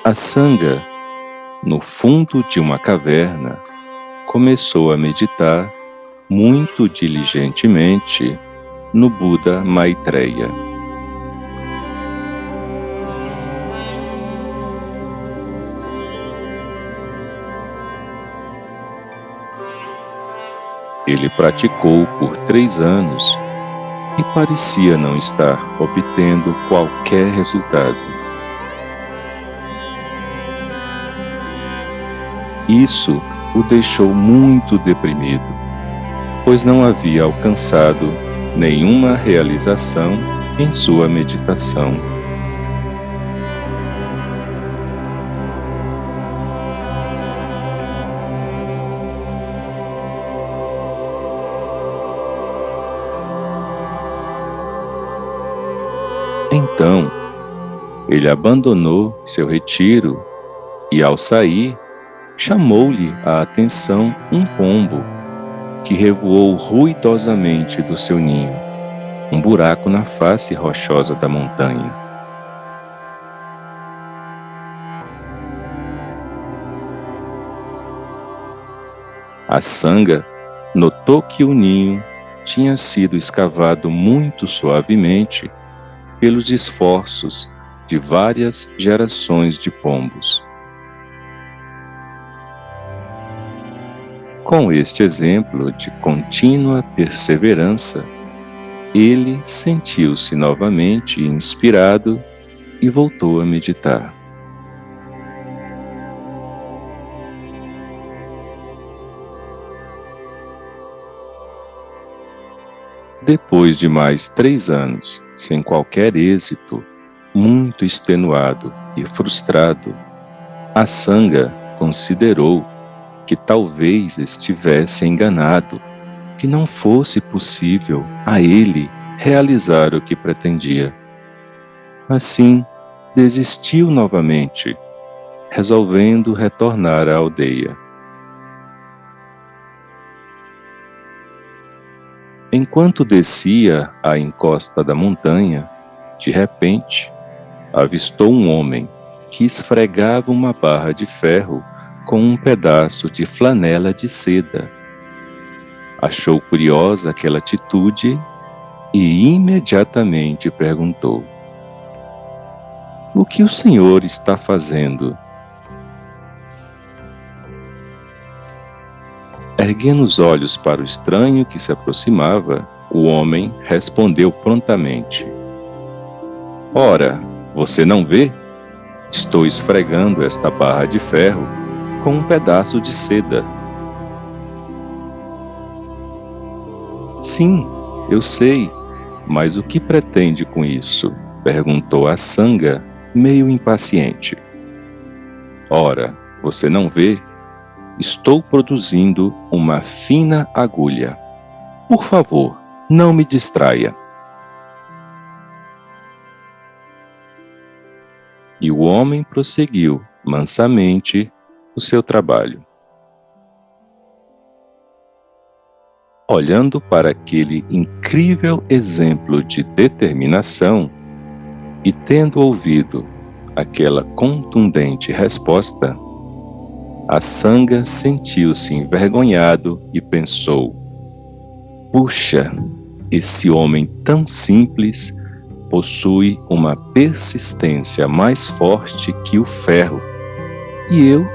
A Sangha, no fundo de uma caverna, começou a meditar muito diligentemente no Buda Maitreya. Ele praticou por 3 anos e parecia não estar obtendo qualquer resultado. Isso o deixou muito deprimido, pois não havia alcançado nenhuma realização em sua meditação. Então, ele abandonou seu retiro e, ao sair, chamou-lhe a atenção um pombo que revoou ruidosamente do seu ninho, um buraco na face rochosa da montanha. A Sangha notou que o ninho tinha sido escavado muito suavemente pelos esforços de várias gerações de pombos. Com este exemplo de contínua perseverança, ele sentiu-se novamente inspirado e voltou a meditar. Depois de mais 3 anos, sem qualquer êxito, muito extenuado e frustrado, a Sangha considerou que talvez estivesse enganado, que não fosse possível a ele realizar o que pretendia. Assim, desistiu novamente, resolvendo retornar à aldeia. Enquanto descia a encosta da montanha, de repente, avistou um homem que esfregava uma barra de ferro com um pedaço de flanela de seda. Achou curiosa aquela atitude e imediatamente perguntou: "O que o senhor está fazendo?" Erguendo os olhos para o estranho que se aproximava, o homem respondeu prontamente: "Ora, você não vê? Estou esfregando esta barra de ferro com um pedaço de seda." "Sim, eu sei, mas o que pretende com isso?" perguntou a Sangha, meio impaciente. "Ora, você não vê? Estou produzindo uma fina agulha. Por favor, não me distraia." E o homem prosseguiu mansamente o seu trabalho. Olhando para aquele incrível exemplo de determinação e tendo ouvido aquela contundente resposta, a Sangha sentiu-se envergonhado e pensou: "Puxa, esse homem tão simples possui uma persistência mais forte que o ferro, e eu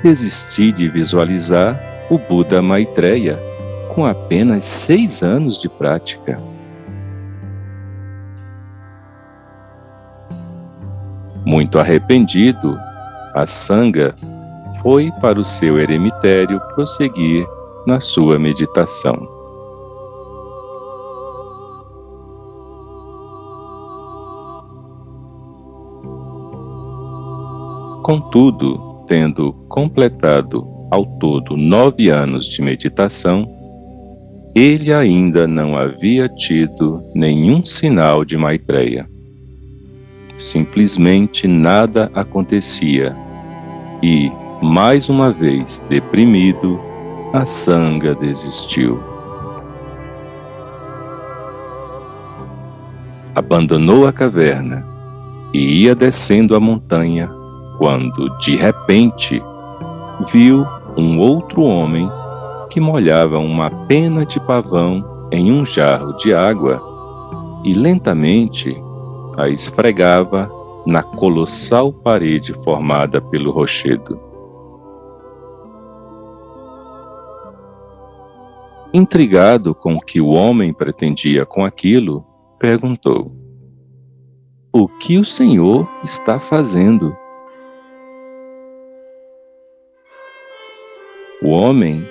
desisti de visualizar o Buda Maitreya com apenas 6 anos de prática." Muito arrependido, a Sangha foi para o seu eremitério prosseguir na sua meditação. Contudo, tendo completado ao todo 9 anos de meditação, ele ainda não havia tido nenhum sinal de Maitreya. Simplesmente nada acontecia e, mais uma vez deprimido, a Sangha desistiu. Abandonou a caverna e ia descendo a montanha quando, de repente, viu um outro homem que molhava uma pena de pavão em um jarro de água e lentamente a esfregava na colossal parede formada pelo rochedo. Intrigado com o que o homem pretendia com aquilo, perguntou: "O que o senhor está fazendo?" O homem,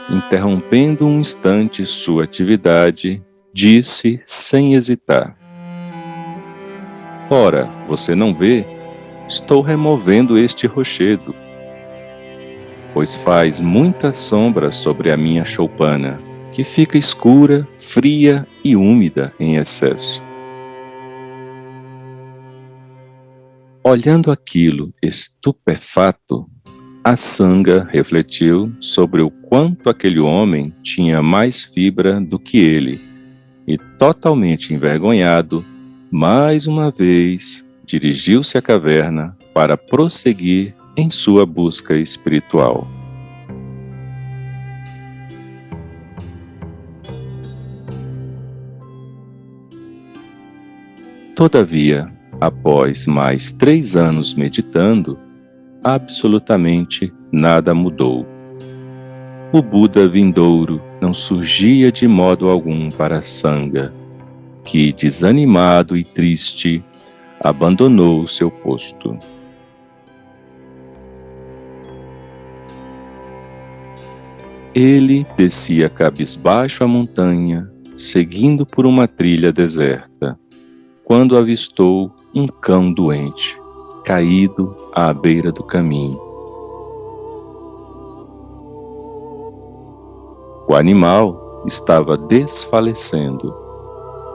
interrompendo um instante sua atividade, disse sem hesitar: "Ora, você não vê? Estou removendo este rochedo, pois faz muita sombra sobre a minha choupana, que fica escura, fria e úmida em excesso." Olhando aquilo estupefato, a Sangha refletiu sobre o quanto aquele homem tinha mais fibra do que ele e, totalmente envergonhado, mais uma vez dirigiu-se à caverna para prosseguir em sua busca espiritual. Todavia, após mais 3 anos meditando, absolutamente nada mudou. O Buda vindouro não surgia de modo algum para a Sangha, que, desanimado e triste, abandonou seu posto. Ele descia cabisbaixo a montanha, seguindo por uma trilha deserta, quando avistou um cão doente, caído à beira do caminho. O animal estava desfalecendo,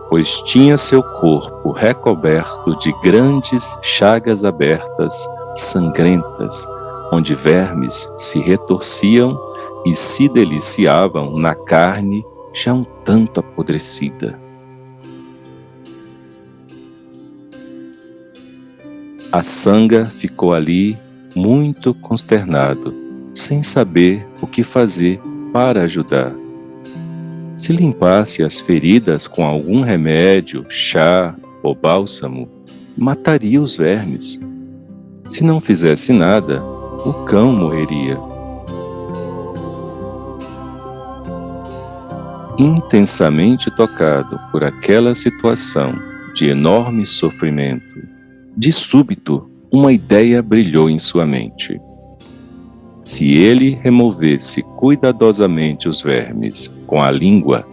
pois tinha seu corpo recoberto de grandes chagas abertas, sangrentas, onde vermes se retorciam e se deliciavam na carne já um tanto apodrecida. A Sangha ficou ali muito consternado, sem saber o que fazer para ajudar. Se limpasse as feridas com algum remédio, chá ou bálsamo, mataria os vermes. Se não fizesse nada, o cão morreria. Intensamente tocado por aquela situação de enorme sofrimento, de súbito, uma ideia brilhou em sua mente. Se ele removesse cuidadosamente os vermes com a língua,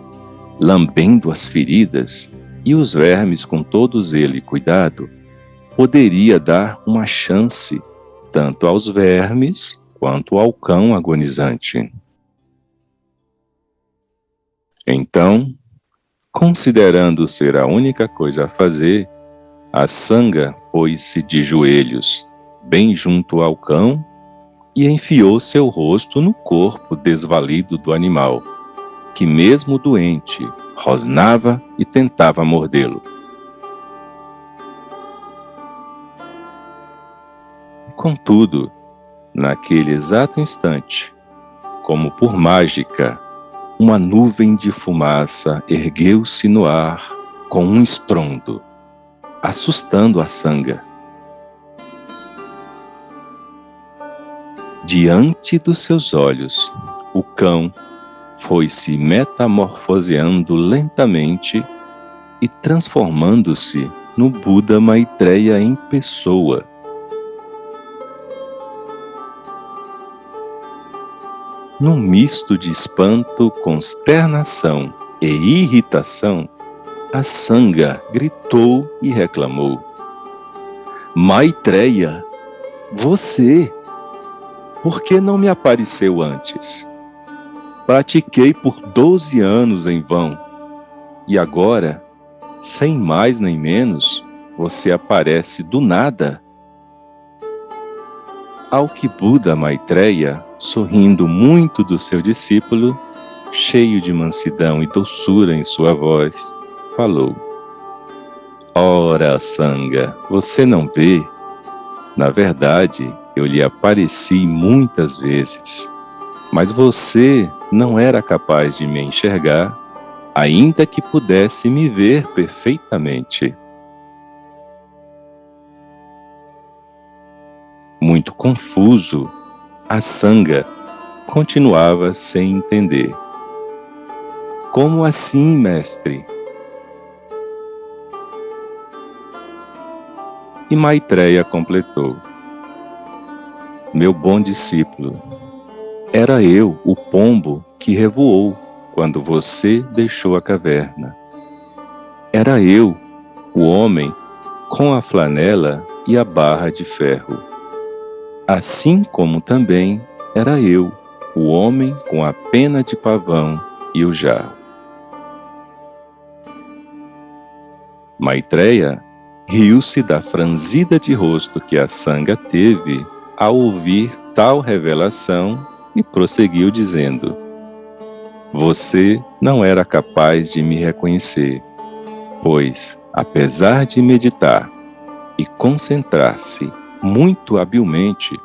lambendo as feridas, e os vermes com todos ele cuidado, poderia dar uma chance tanto aos vermes quanto ao cão agonizante. Então, considerando ser a única coisa a fazer, a Sangha pôs-se de joelhos, bem junto ao cão, e enfiou seu rosto no corpo desvalido do animal, que mesmo doente, rosnava e tentava mordê-lo. Contudo, naquele exato instante, como por mágica, uma nuvem de fumaça ergueu-se no ar com um estrondo, assustando a Sangha. Diante dos seus olhos, o cão foi se metamorfoseando lentamente e transformando-se no Buda Maitreya em pessoa. Num misto de espanto, consternação e irritação, a Sangha gritou e reclamou: "Maitreya, você! Por que não me apareceu antes? Pratiquei por 12 anos em vão, e agora, sem mais nem menos, você aparece do nada." Ao que Buda Maitreya, sorrindo muito do seu discípulo, cheio de mansidão e doçura em sua voz, falou: "Ora, Sangha, você não vê? Na verdade, eu lhe apareci muitas vezes, mas você não era capaz de me enxergar, ainda que pudesse me ver perfeitamente. Muito confuso, Asanga continuava sem entender. Como assim, mestre? E Maitreya completou: meu bom discípulo, era eu, o pombo, que revoou quando você deixou a caverna. Era eu, o homem, com a flanela e a barra de ferro. Assim como também era eu, o homem com a pena de pavão e o jarro. Maitreya riu-se da franzida de rosto que Asanga teve ao ouvir tal revelação e prosseguiu dizendo: você não era capaz de me reconhecer, pois, apesar de meditar e concentrar-se muito habilmente,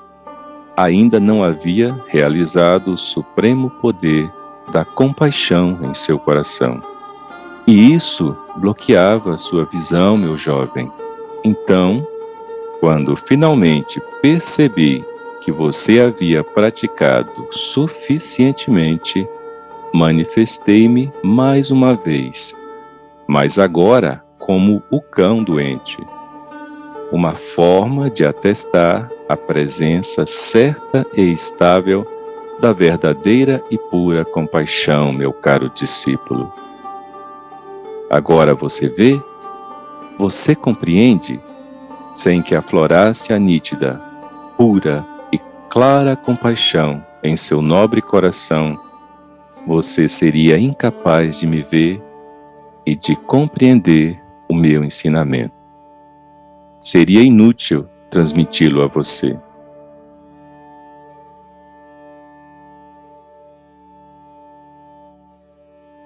ainda não havia realizado o supremo poder da compaixão em seu coração. E isso bloqueava sua visão, meu jovem. Então, quando finalmente percebi que você havia praticado suficientemente, manifestei-me mais uma vez, mas agora como o cão doente. Uma forma de atestar a presença certa e estável da verdadeira e pura compaixão, meu caro discípulo. Agora você vê? Você compreende? Sem que aflorasse a nítida, pura e clara compaixão em seu nobre coração, você seria incapaz de me ver e de compreender o meu ensinamento. Seria inútil transmiti-lo a você.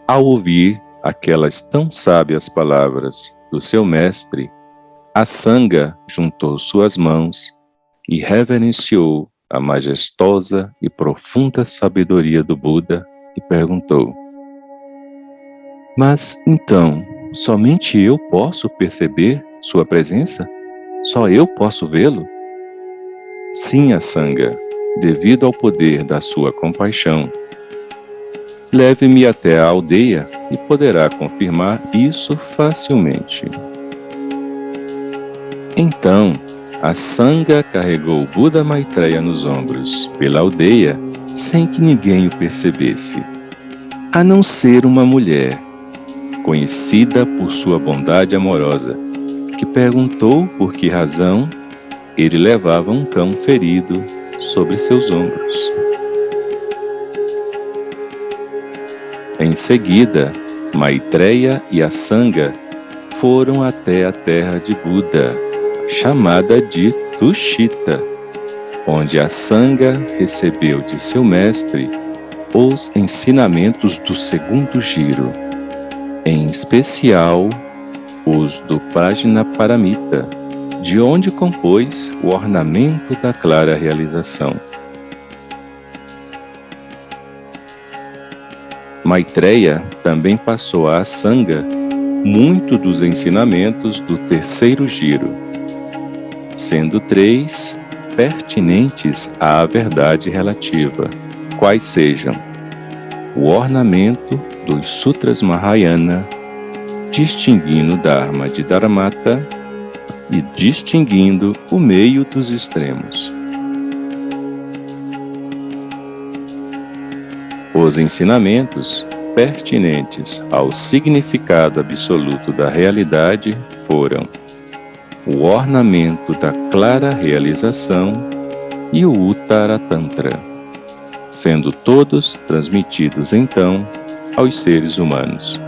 Ao ouvir aquelas tão sábias palavras do seu mestre, Asanga juntou suas mãos e reverenciou a majestosa e profunda sabedoria do Buda e perguntou: mas então, somente eu posso perceber sua presença? Só eu posso vê-lo? Sim, Asanga, devido ao poder da sua compaixão. Leve-me até a aldeia e poderá confirmar isso facilmente. Então, Asanga carregou Buda Maitreya nos ombros pela aldeia sem que ninguém o percebesse, a não ser uma mulher, conhecida por sua bondade amorosa, que perguntou por que razão ele levava um cão ferido sobre seus ombros. Em seguida, Maitreya e Asanga foram até a terra de Buda, chamada de Tushita, onde Asanga recebeu de seu mestre os ensinamentos do segundo giro, em especial os do Prajnaparamita, de onde compôs o ornamento da clara realização. Maitreya também passou a Asanga muito dos ensinamentos do terceiro giro, sendo 3 pertinentes à verdade relativa, quais sejam o ornamento dos Sutras Mahayana, distinguindo o Dharma de Dharmata e distinguindo o meio dos extremos. Os ensinamentos pertinentes ao significado absoluto da realidade foram o ornamento da clara realização e o Uttara Tantra, sendo todos transmitidos então aos seres humanos.